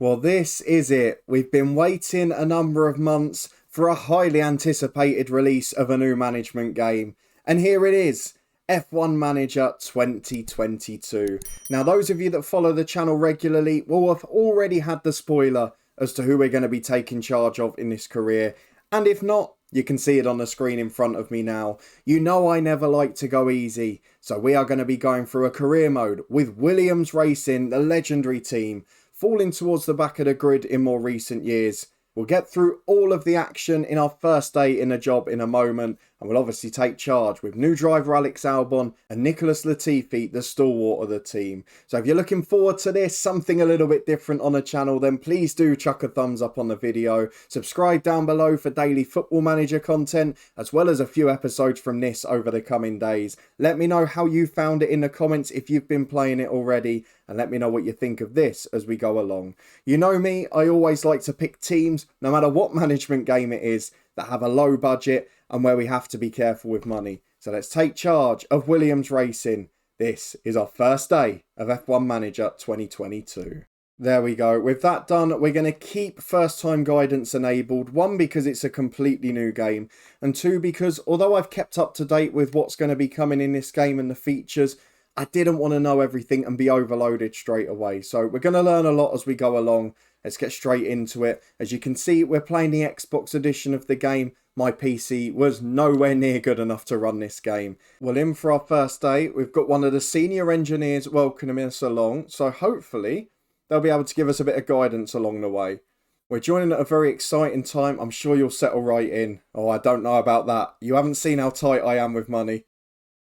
Well, this is it. We've been waiting a number of months for a highly anticipated release of a new management game. And here it is, F1 Manager 2022. Now, those of you that follow the channel regularly will have already had the spoiler as to who we're going to be taking charge of in this career. And if not, you can see it on the screen in front of me now. You know I never like to go easy. So we are going to be going through a career mode with Williams Racing, the legendary team, falling towards the back of the grid in more recent years. We'll get through all of the action in our first day in the job in a moment, and we'll obviously take charge with new driver Alex Albon and Nicholas Latifi, the stalwart of the team. So if you're looking forward to this, something a little bit different on the channel, then please do chuck a thumbs up on the video. Subscribe down below for daily Football Manager content, as well as a few episodes from this over the coming days. Let me know how you found it in the comments if you've been playing it already, and let me know what you think of this as we go along. You know me, I always like to pick teams, no matter what management game it is, that have a low budget and where we have to be careful with money. So let's take charge of Williams Racing. This is our first day of F1 Manager 2022. There we go. With that done, we're going to keep first time guidance enabled. One, because it's a completely new game. And two, because although I've kept up to date with what's going to be coming in this game and the features, I didn't want to know everything and be overloaded straight away. So we're going to learn a lot as we go along. Let's get straight into it. As you can see, we're playing the Xbox edition of the game. My PC was nowhere near good enough to run this game. Well, in for our first day, we've got one of the senior engineers welcoming us along. So hopefully they'll be able to give us a bit of guidance along the way. We're joining at a very exciting time. I'm sure you'll settle right in. Oh, I don't know about that. You haven't seen how tight I am with money.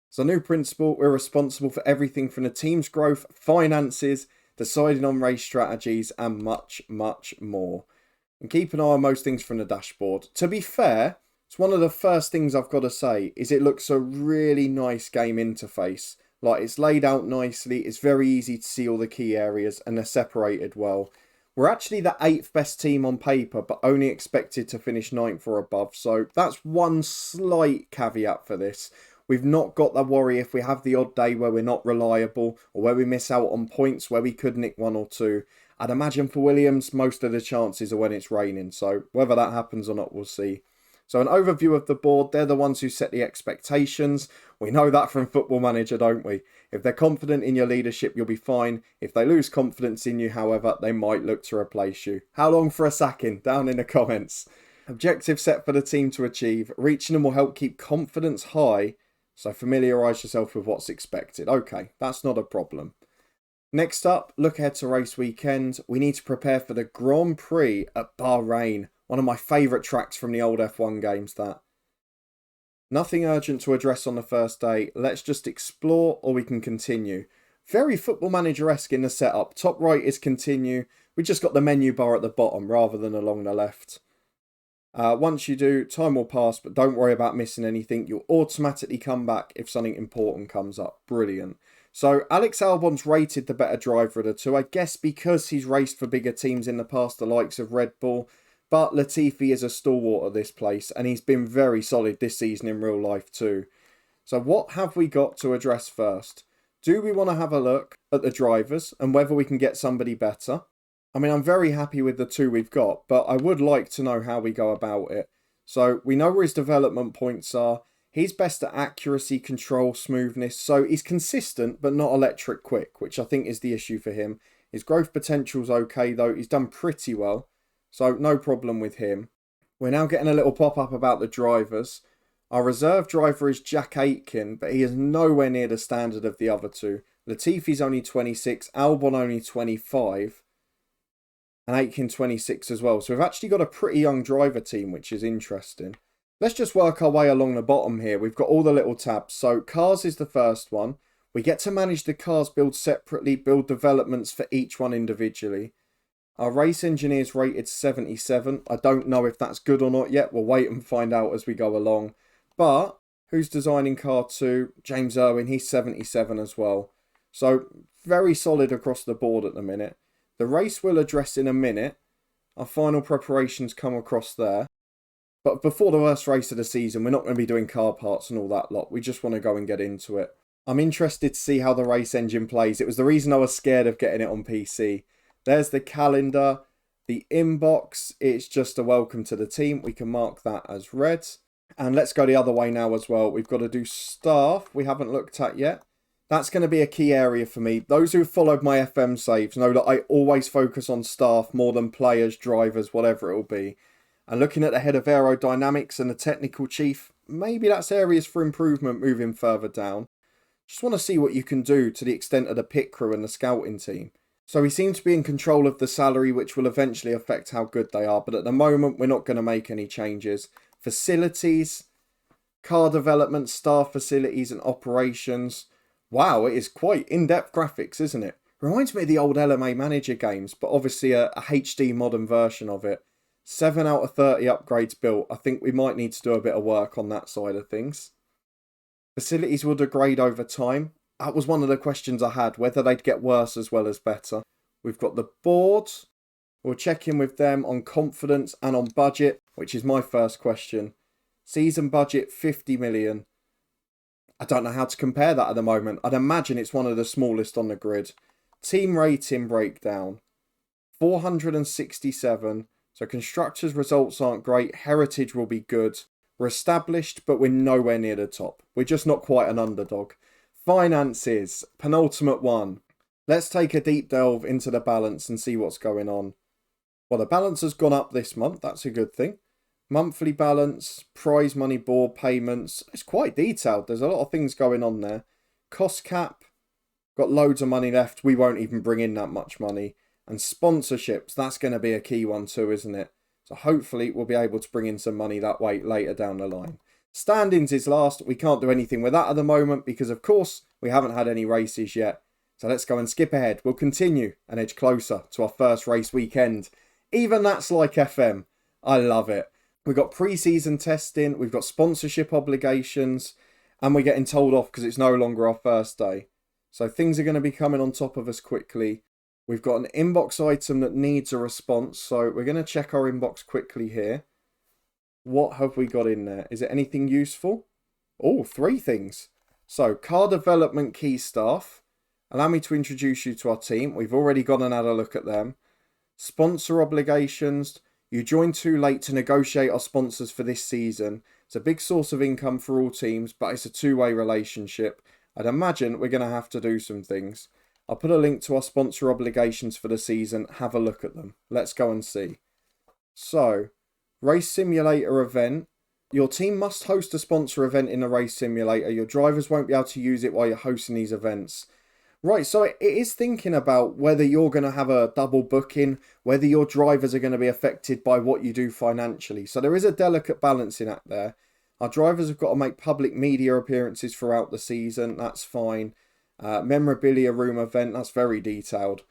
So new principal, we're responsible for everything from the team's growth, finances, deciding on race strategies, and much, much more. And keep an eye on most things from the dashboard. To be fair, it's one of the first things I've got to say is it looks a really nice game interface. Like, it's laid out nicely, it's very easy to see all the key areas, and they're separated well. We're actually the 8th best team on paper, but only expected to finish 9th or above. So that's one slight caveat for this. We've not got the worry if we have the odd day where we're not reliable or where we miss out on points where we could nick one or two. I'd imagine for Williams, most of the chances are when it's raining. So whether that happens or not, we'll see. So an overview of the board, they're the ones who set the expectations. We know that from Football Manager, don't we? If they're confident in your leadership, you'll be fine. If they lose confidence in you, however, they might look to replace you. How long for a sacking? Down in the comments. Objective set for the team to achieve. Reaching them will help keep confidence high. So familiarise yourself with what's expected. Okay, that's not a problem. Next up, look ahead to race weekend. We need to prepare for the Grand Prix at Bahrain. One of my favourite tracks from the old F1 games, that. Nothing urgent to address on the first day. Let's just explore or we can continue. Very Football Manager-esque in the setup. Top right is continue. We just got the menu bar at the bottom rather than along the left. Once you do, time will pass, but don't worry about missing anything. You'll automatically come back if something important comes up. Brilliant. So Alex Albon's rated the better driver of the two, I guess because he's raced for bigger teams in the past, the likes of Red Bull. But Latifi is a stalwart of this place, and he's been very solid this season in real life too. So what have we got to address first? Do we want to have a look at the drivers and whether we can get somebody better? I mean, I'm very happy with the two we've got, but I would like to know how we go about it. So we know where his development points are. He's best at accuracy, control, smoothness. So he's consistent, but not electric quick, which I think is the issue for him. His growth potential's okay, though. He's done pretty well. So no problem with him. We're now getting a little pop-up about the drivers. Our reserve driver is Jack Aitken, but he is nowhere near the standard of the other two. Latifi's only 26, Albon only 25. And Aitken 26 as well. So we've actually got a pretty young driver team, which is interesting. Let's just work our way along the bottom here. We've got all the little tabs. So cars is the first one. We get to manage the cars build separately, build developments for each one individually. Our race engineer's rated 77. I don't know if that's good or not yet. We'll wait and find out as we go along. But who's designing car 2? James Irwin, he's 77 as well. So very solid across the board at the minute. The race we'll address in a minute. Our final preparations come across there. But before the first race of the season, we're not going to be doing car parts and all that lot. We just want to go and get into it. I'm interested to see how the race engine plays. It was the reason I was scared of getting it on PC. There's the calendar. The inbox, it's just a welcome to the team. We can mark that as red. And let's go the other way now as well. We've got to do staff. We haven't looked at yet. That's going to be a key area for me. Those who have followed my FM saves know that I always focus on staff more than players, drivers, whatever it will be. And looking at the head of aerodynamics and the technical chief, maybe that's areas for improvement moving further down. Just want to see what you can do to the extent of the pit crew and the scouting team. So we seem to be in control of the salary, which will eventually affect how good they are. But at the moment, we're not going to make any changes. Facilities, car development, staff facilities and operations. Wow, it is quite in-depth graphics, isn't it? Reminds me of the old LMA Manager games, but obviously a HD modern version of it. 7 out of 30 upgrades built. I think we might need to do a bit of work on that side of things. Facilities will degrade over time. That was one of the questions I had, whether they'd get worse as well as better. We've got the board. We'll check in with them on confidence and on budget, which is my first question. Season budget, 50 million. I don't know how to compare that at the moment. I'd imagine it's one of the smallest on the grid. Team rating breakdown, 467. So constructors' results aren't great. Heritage will be good. We're established, but we're nowhere near the top. We're just not quite an underdog. Finances, penultimate one. Let's take a deep delve into the balance and see what's going on. Well, the balance has gone up this month. That's a good thing. Monthly balance, prize money board payments. It's quite detailed. There's a lot of things going on there. Cost cap. Got loads of money left. We won't even bring in that much money. And sponsorships. That's going to be a key one too, isn't it? So hopefully we'll be able to bring in some money that way later down the line. Standings is last. We can't do anything with that at the moment because, of course, we haven't had any races yet. So let's go and skip ahead. We'll continue and edge closer to our first race weekend. Even that's like FM. I love it. We've got pre-season testing. We've got sponsorship obligations. And we're getting told off because it's no longer our first day. So things are going to be coming on top of us quickly. We've got an inbox item that needs a response. So we're going to check our inbox quickly here. What have we got in there? Is it anything useful? Oh, 3 things. So car development key staff. Allow me to introduce you to our team. We've already gone and had a look at them. Sponsor obligations. You joined too late to negotiate our sponsors for this season. It's a big source of income for all teams, but it's a two-way relationship. I'd imagine we're going to have to do some things. I'll put a link to our sponsor obligations for the season. Have a look at them. Let's go and see. So, race simulator event. Your team must host a sponsor event in a race simulator. Your drivers won't be able to use it while you're hosting these events. Right, so it is thinking about whether you're going to have a double booking, whether your drivers are going to be affected by what you do financially. So there is a delicate balancing act there. Our drivers have got to make public media appearances throughout the season. That's fine. Memorabilia room event, that's very detailed.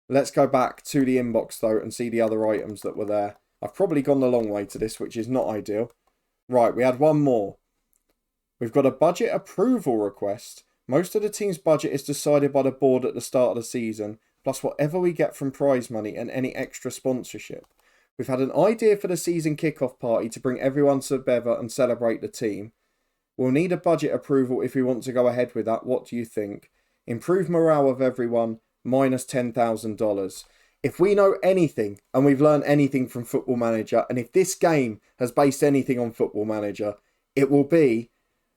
Let's go back to the inbox though and see the other items that were there. I've probably gone the long way to this, which is not ideal. Right, we had one more. We've got a budget approval request. Most of the team's budget is decided by the board at the start of the season, plus whatever we get from prize money and any extra sponsorship. We've had an idea for the season kickoff party to bring everyone together and celebrate the team. We'll need a budget approval if we want to go ahead with that. What do you think? Improve morale of everyone, minus $10,000. If we know anything, and we've learned anything from Football Manager, and if this game has based anything on Football Manager, it will be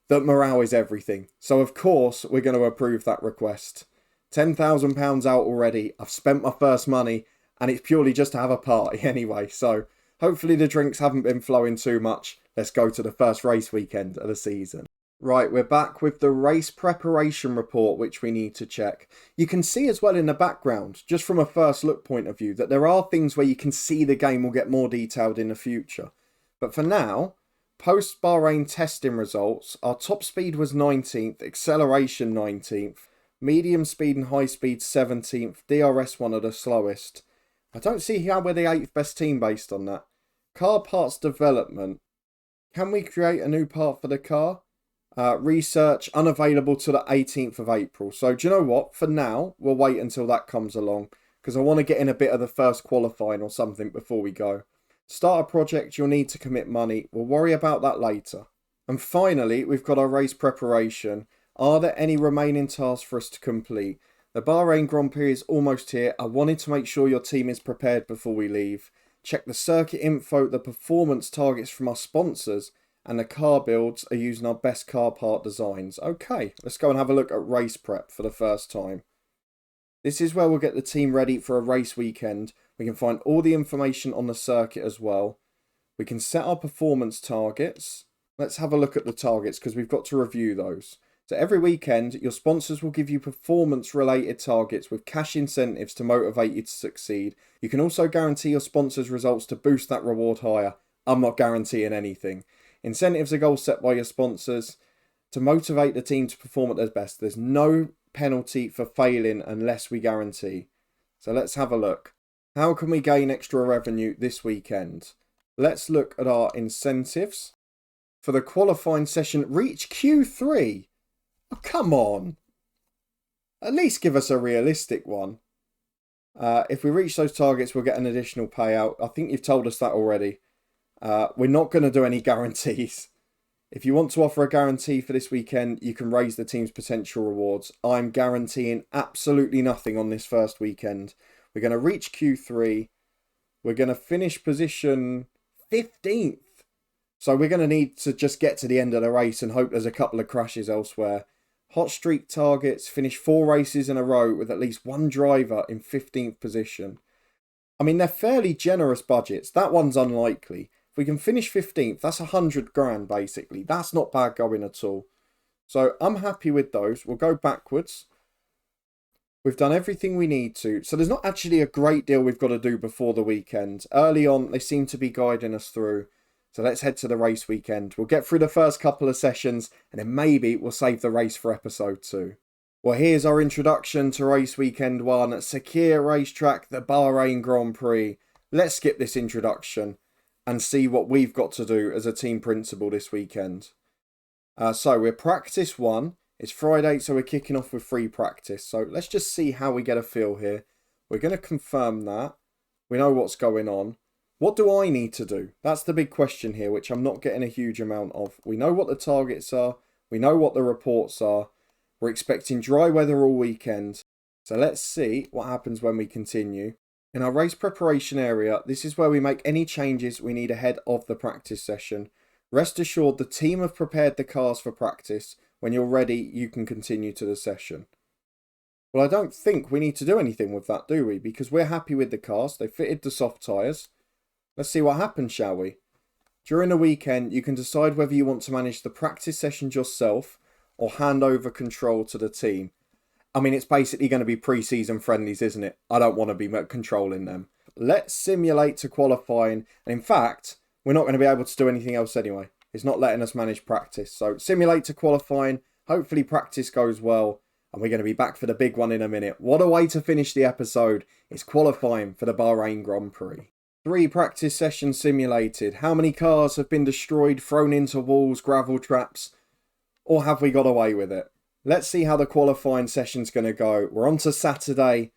that morale is everything. So of course, we're going to approve that request. £10,000 out already. I've spent my first money, and it's purely just to have a party anyway. So hopefully the drinks haven't been flowing too much. Let's go to the first race weekend of the season. Right, we're back with the race preparation report, which we need to check. You can see as well in the background, just from a first look point of view, that there are things where you can see the game will get more detailed in the future. But for now, post Bahrain testing results, our top speed was 19th, acceleration 19th, medium speed and high speed 17th, DRS one of the slowest. I don't see how we're the 8th best team based on that. Car parts development. Can we create a new part for the car? Research unavailable to the 18th of April. So do you know what? For now, we'll wait until that comes along because I want to get in a bit of the first qualifying or something before we go. Start a project, you'll need to commit money. We'll worry about that later. And finally, we've got our race preparation. Are there any remaining tasks for us to complete? The Bahrain Grand Prix is almost here. I wanted to make sure your team is prepared before we leave. Check the circuit info, the performance targets from our sponsors, and the car builds are using our best car part designs. Okay, let's go and have a look at race prep for the first time. This is where we'll get the team ready for a race weekend. We can find all the information on the circuit as well. We can set our performance targets. Let's have a look at the targets because we've got to review those. So every weekend, your sponsors will give you performance-related targets with cash incentives to motivate you to succeed. You can also guarantee your sponsors' results to boost that reward higher. I'm not guaranteeing anything. Incentives are goals set by your sponsors to motivate the team to perform at their best. There's no penalty for failing unless we guarantee. So let's have a look. How can we gain extra revenue this weekend? Let's look at our incentives. For the qualifying session, reach Q3. Oh, come on. At least give us a realistic one. If we reach those targets, we'll get an additional payout. I think you've told us that already. We're not going to do any guarantees. If you want to offer a guarantee for this weekend, you can raise the team's potential rewards. I'm guaranteeing absolutely nothing on this first weekend. We're going to reach Q3. We're going to finish position 15th. So we're going to need to just get to the end of the race and hope there's a couple of crashes elsewhere. Hot streak targets, finish 4 races in a row with at least one driver in 15th position. I mean, they're fairly generous budgets. That one's unlikely. If we can finish 15th, that's 100 grand basically. That's not bad going at all. So I'm happy with those. We'll go backwards. We've done everything we need to. So there's not actually a great deal we've got to do before the weekend. Early on, they seem to be guiding us through. So let's head to the race weekend. We'll get through the first couple of sessions and then maybe we'll save the race for episode 2. Well, here's our introduction to race weekend 1 at Sakir Racetrack, the Bahrain Grand Prix. Let's skip this introduction and see what we've got to do as a team principal this weekend. So we're practice 1. It's Friday, so we're kicking off with free practice. So let's just see how we get a feel here. We're going to confirm that. We know what's going on. What do I need to do? That's the big question here, which I'm not getting a huge amount of. We know what the targets are. We know what the reports are. We're expecting dry weather all weekend. So let's see what happens when we continue. In our race preparation area, this is where we make any changes we need ahead of the practice session. Rest assured the team have prepared the cars for practice. When you're ready, you can continue to the session. Well, I don't think we need to do anything with that, do we? Because we're happy with the cars. They fitted the soft tyres. Let's see what happens, shall we? During the weekend, you can decide whether you want to manage the practice sessions yourself or hand over control to the team. I mean, it's basically going to be pre-season friendlies, isn't it? I don't want to be controlling them. Let's simulate to qualifying. And in fact, we're not going to be able to do anything else anyway. It's not letting us manage practice. So simulate to qualifying. Hopefully practice goes well. And we're going to be back for the big one in a minute. What a way to finish the episode. It's qualifying for the Bahrain Grand Prix. 3 practice sessions simulated. How many cars have been destroyed, thrown into walls, gravel traps? Or have we got away with it? Let's see how the qualifying session's going to go. We're on to Saturday,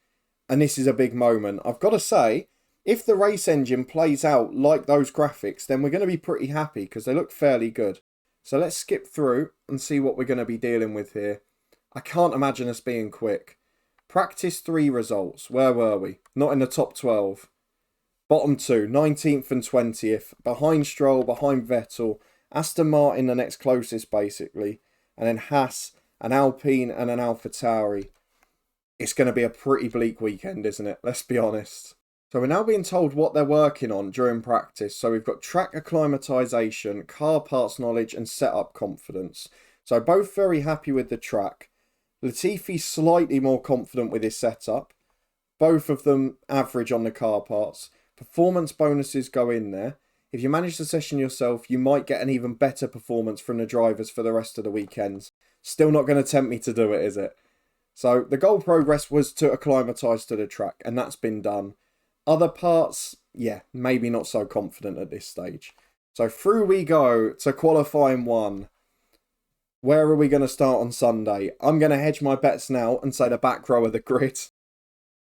and this is a big moment. I've got to say, if the race engine plays out like those graphics, then we're going to be pretty happy because they look fairly good. So let's skip through and see what we're going to be dealing with here. I can't imagine us being quick. Practice 3 results. Where were we? Not in the top 12. Bottom 2, 19th and 20th. Behind Stroll, behind Vettel. Aston Martin the next closest basically. And then Haas, an Alpine and an AlphaTauri. It's going to be a pretty bleak weekend, isn't it? Let's be honest. So we're now being told what they're working on during practice. So we've got track acclimatisation, car parts knowledge and setup confidence. So both very happy with the track. Latifi's slightly more confident with his setup. Both of them average on the car parts. Performance bonuses go in there. If you manage the session yourself, you might get an even better performance from the drivers for the rest of the weekends. Still not going to tempt me to do it, is it? So the goal progress was to acclimatise to the track, and that's been done. Other parts, yeah, maybe not so confident at this stage. So through we go to qualifying 1. Where are we going to start on Sunday? I'm going to hedge my bets now and say the back row of the grid.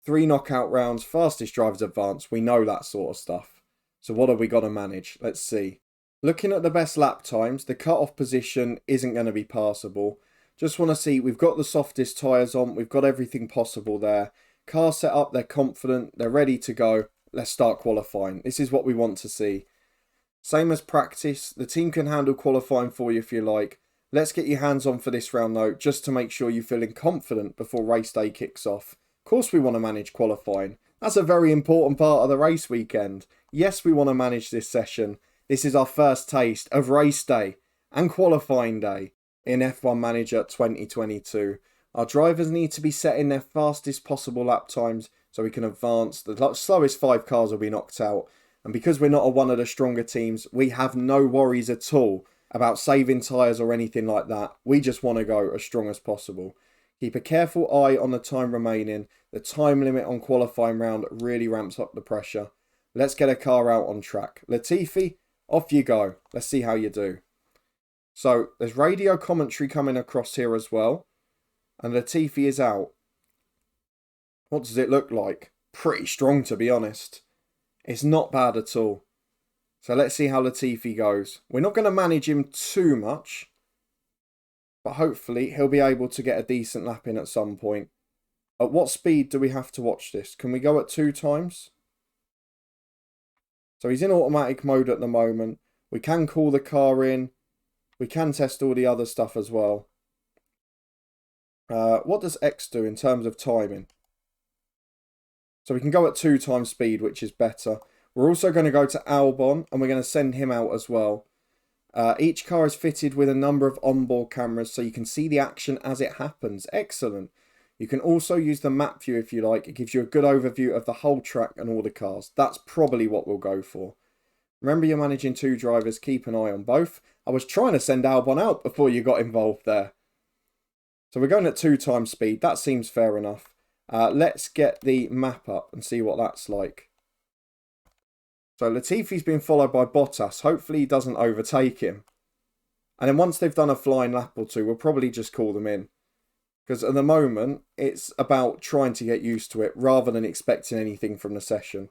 3 knockout rounds, fastest drivers advance. We know that sort of stuff. So what have we got to manage? Let's see. Looking at the best lap times, the cut-off position isn't going to be passable. Just want to see, we've got the softest tyres on, we've got everything possible there. Car set up, they're confident, they're ready to go. Let's start qualifying. This is what we want to see. Same as practice, the team can handle qualifying for you if you like. Let's get your hands on for this round though, just to make sure you're feeling confident before race day kicks off. Of course we want to manage qualifying. That's a very important part of the race weekend. Yes, we want to manage this session. This is our first taste of race day and qualifying day in F1 Manager 2022. Our drivers need to be setting their fastest possible lap times so we can advance. The slowest 5 cars will be knocked out. And because we're not one of the stronger teams, we have no worries at all about saving tyres or anything like that. We just want to go as strong as possible. Keep a careful eye on the time remaining. The time limit on qualifying round really ramps up the pressure. Let's get a car out on track. Latifi, off you go. Let's see how you do. So there's radio commentary coming across here as well. And Latifi is out. What does it look like? Pretty strong, to be honest. It's not bad at all. So let's see how Latifi goes. We're not going to manage him too much. But hopefully he'll be able to get a decent lap in at some point. At what speed do we have to watch this? Can we go at 2 times? So he's in automatic mode at the moment. We can call the car in. We can test all the other stuff as well. What does X do in terms of timing? So we can go at 2 times speed, which is better. We're also going to go to Albon, and we're going to send him out as well. Each car is fitted with a number of onboard cameras, so you can see the action as it happens. Excellent. You can also use the map view if you like. It gives you a good overview of the whole track and all the cars. That's probably what we'll go for. Remember, you're managing 2 drivers. Keep an eye on both. I was trying to send Albon out before you got involved there. So we're going at 2 times speed. That seems fair enough. Let's get the map up and see what that's like. So Latifi's been followed by Bottas. Hopefully he doesn't overtake him. And then once they've done a flying lap or 2, we'll probably just call them in. Because at the moment, it's about trying to get used to it rather than expecting anything from the session.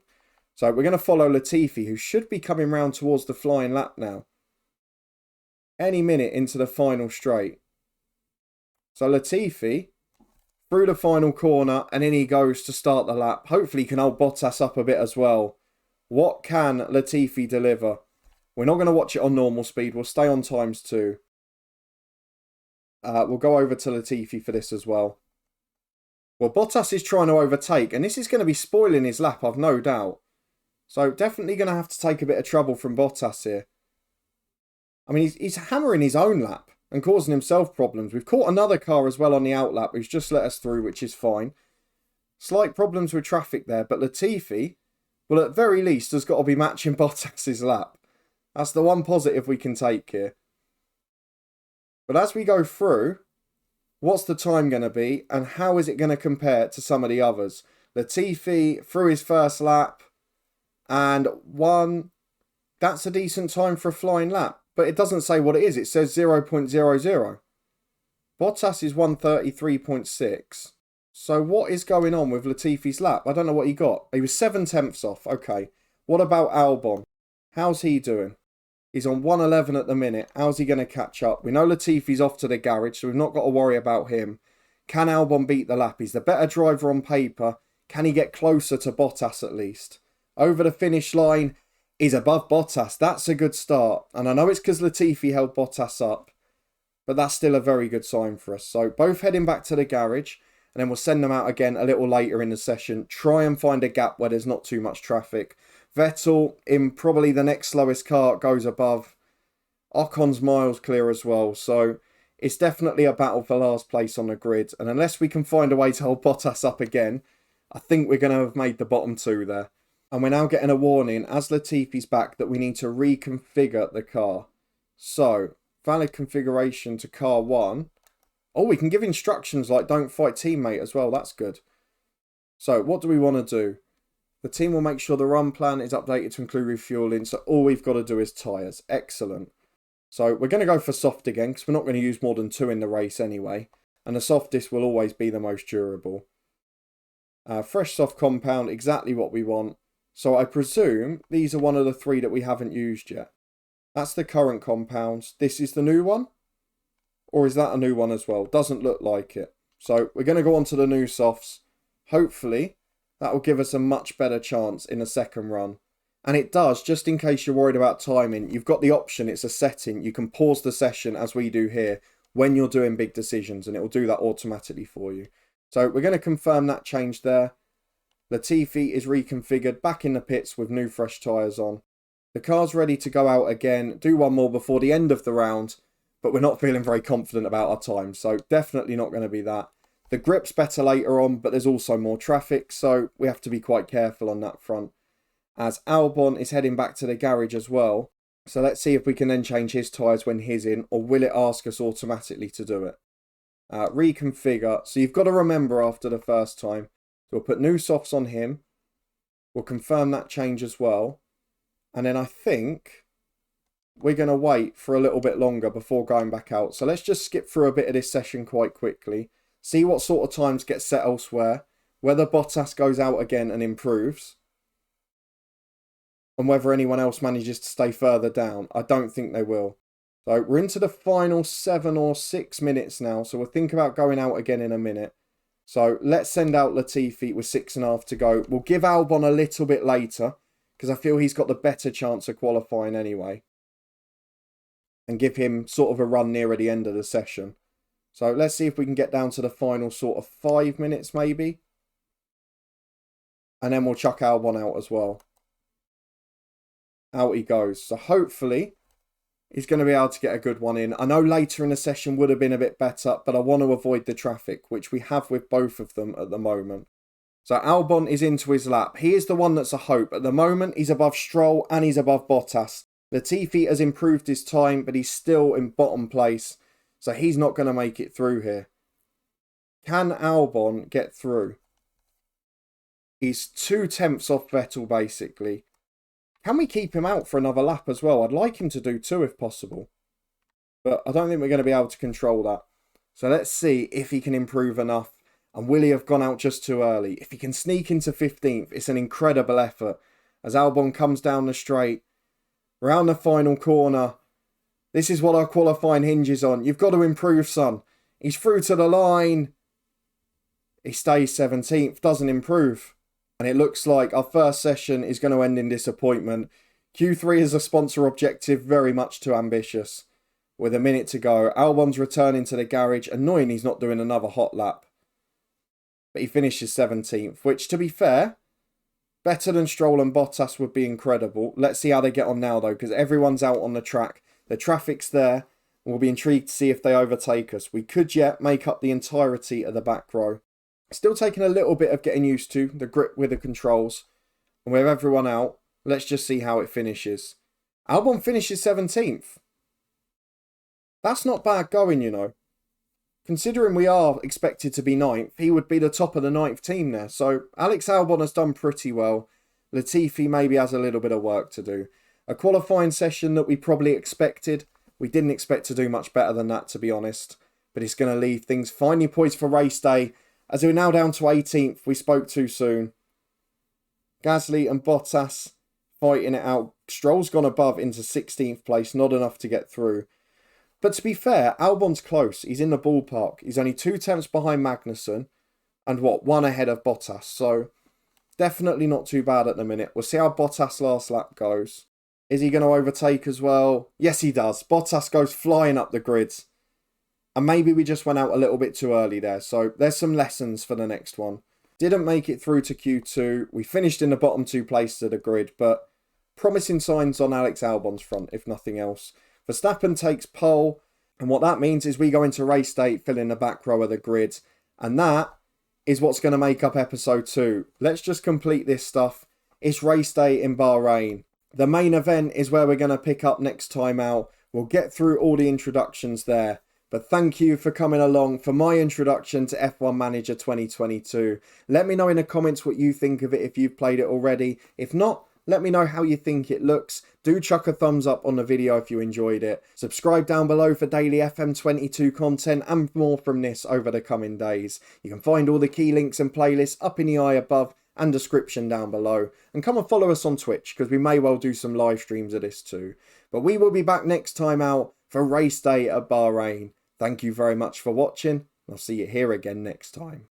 So we're going to follow Latifi, who should be coming round towards the flying lap now. Any minute into the final straight. So Latifi, through the final corner, and in he goes to start the lap. Hopefully he can hold Bottas up a bit as well. What can Latifi deliver? We're not going to watch it on normal speed. We'll stay on times 2. We'll go over to Latifi for this as well. Well, Bottas is trying to overtake, and this is going to be spoiling his lap, I've no doubt. So definitely going to have to take a bit of trouble from Bottas here. I mean, he's hammering his own lap and causing himself problems. We've caught another car as well on the outlap who's just let us through, which is fine. Slight problems with traffic there, but Latifi, well, at very least, has got to be matching Bottas's lap. That's the one positive we can take here. But as we go through, what's the time going to be and how is it going to compare to some of the others? Latifi through his first lap and 1. That's a decent time for a flying lap. But it doesn't say what it is. It says 0.00. Bottas is 133.6. So what is going on with Latifi's lap? I don't know what he got. He was 7/10 off. Okay. What about Albon? How's he doing? He's on 111 at the minute. How's he going to catch up? We know Latifi's off to the garage, so we've not got to worry about him. Can Albon beat the lap? He's the better driver on paper. Can he get closer to Bottas at least? Over the finish line, he's above Bottas. That's a good start. And I know it's because Latifi held Bottas up, but that's still a very good sign for us. So both heading back to the garage, and then we'll send them out again a little later in the session. Try and find a gap where there's not too much traffic. Vettel, in probably the next slowest car, goes above. Ocon's miles clear as well. So it's definitely a battle for last place on the grid. And unless we can find a way to hold Bottas up again, I think we're going to have made the bottom 2 there. And we're now getting a warning, as Latifi's back, that we need to reconfigure the car. So, valid configuration to car 1. Oh, we can give instructions like don't fight teammate as well. That's good. So, what do we want to do? The team will make sure the run plan is updated to include refueling. So, all we've got to do is tyres. Excellent. So, we're going to go for soft again because we're not going to use more than 2 in the race anyway. And the softest will always be the most durable. Fresh soft compound, exactly what we want. So I presume these are one of the 3 that we haven't used yet. That's the current compounds. This is the new one. Or is that a new one as well? Doesn't look like it. So we're going to go on to the new softs. Hopefully, that will give us a much better chance in the second run. And it does, just in case you're worried about timing, you've got the option, it's a setting. You can pause the session, as we do here, when you're doing big decisions, and it will do that automatically for you. So we're going to confirm that change there. Latifi is reconfigured back in the pits with new fresh tyres on. The car's ready to go out again, do one more before the end of the round, but we're not feeling very confident about our time, so definitely not going to be that. The grip's better later on, but there's also more traffic, so we have to be quite careful on that front. As Albon is heading back to the garage as well, so let's see if we can then change his tyres when he's in, or will it ask us automatically to do it? Reconfigure, so you've got to remember after the first time, so we'll put new softs on him, we'll confirm that change as well, and then I think we're going to wait for a little bit longer before going back out. So let's just skip through a bit of this session quite quickly, see what sort of times get set elsewhere, whether Bottas goes out again and improves, and whether anyone else manages to stay further down. I don't think they will. So we're into the final 7 or 6 minutes now, so we'll think about going out again in a minute. So let's send out Latifi with 6.5 to go. We'll give Albon a little bit later, because I feel he's got the better chance of qualifying anyway. And give him sort of a run nearer the end of the session. So let's see if we can get down to the final sort of 5 minutes maybe. And then we'll chuck Albon out as well. Out he goes. So hopefully he's going to be able to get a good one in. I know later in the session would have been a bit better, but I want to avoid the traffic, which we have with both of them at the moment. So Albon is into his lap. He is the one that's a hope. At the moment, he's above Stroll and he's above Bottas. Latifi has improved his time, but he's still in bottom place. So he's not going to make it through here. Can Albon get through? He's 2/10 off Vettel, basically. Can we keep him out for another lap as well? I'd like him to do 2 if possible. But I don't think we're going to be able to control that. So let's see if he can improve enough. And will he have gone out just too early? If he can sneak into 15th, it's an incredible effort. As Albon comes down the straight, round the final corner. This is what our qualifying hinges on. You've got to improve, son. He's through to the line. He stays 17th, doesn't improve. And it looks like our first session is going to end in disappointment. Q3 is a sponsor objective, very much too ambitious. With a minute to go, Albon's returning to the garage. Annoying he's not doing another hot lap. But he finishes 17th, which, to be fair, better than Stroll and Bottas would be incredible. Let's see how they get on now, though, because everyone's out on the track. The traffic's there, and we'll be intrigued to see if they overtake us. We could yet make up the entirety of the back row. Still taking a little bit of getting used to the grip with the controls. And with everyone out, let's just see how it finishes. Albon finishes 17th. That's not bad going, you know. Considering we are expected to be 9th, he would be the top of the 9th team there. So Alex Albon has done pretty well. Latifi maybe has a little bit of work to do. A qualifying session that we probably expected. We didn't expect to do much better than that, to be honest. But it's going to leave things finally poised for race day. As we're now down to 18th, we spoke too soon. Gasly and Bottas fighting it out. Stroll's gone above into 16th place, not enough to get through. But to be fair, Albon's close. He's in the ballpark. He's only 2/10 behind Magnussen. And 1 ahead of Bottas. So definitely not too bad at the minute. We'll see how Bottas' last lap goes. Is he going to overtake as well? Yes, he does. Bottas goes flying up the grids. And maybe we just went out a little bit too early there. So there's some lessons for the next one. Didn't make it through to Q2. We finished in the bottom 2 places of the grid. But promising signs on Alex Albon's front, if nothing else. Verstappen takes pole. And what that means is we go into race day filling the back row of the grid. And that is what's going to make up episode 2. Let's just complete this stuff. It's race day in Bahrain. The main event is where we're going to pick up next time out. We'll get through all the introductions there. But thank you for coming along for my introduction to F1 Manager 2022. Let me know in the comments what you think of it if you've played it already. If not, let me know how you think it looks. Do chuck a thumbs up on the video if you enjoyed it. Subscribe down below for daily FM22 content and more from this over the coming days. You can find all the key links and playlists up in the eye above and description down below. And come and follow us on Twitch because we may well do some live streams of this too. But we will be back next time out for race day at Bahrain. Thank you very much for watching. I'll see you here again next time.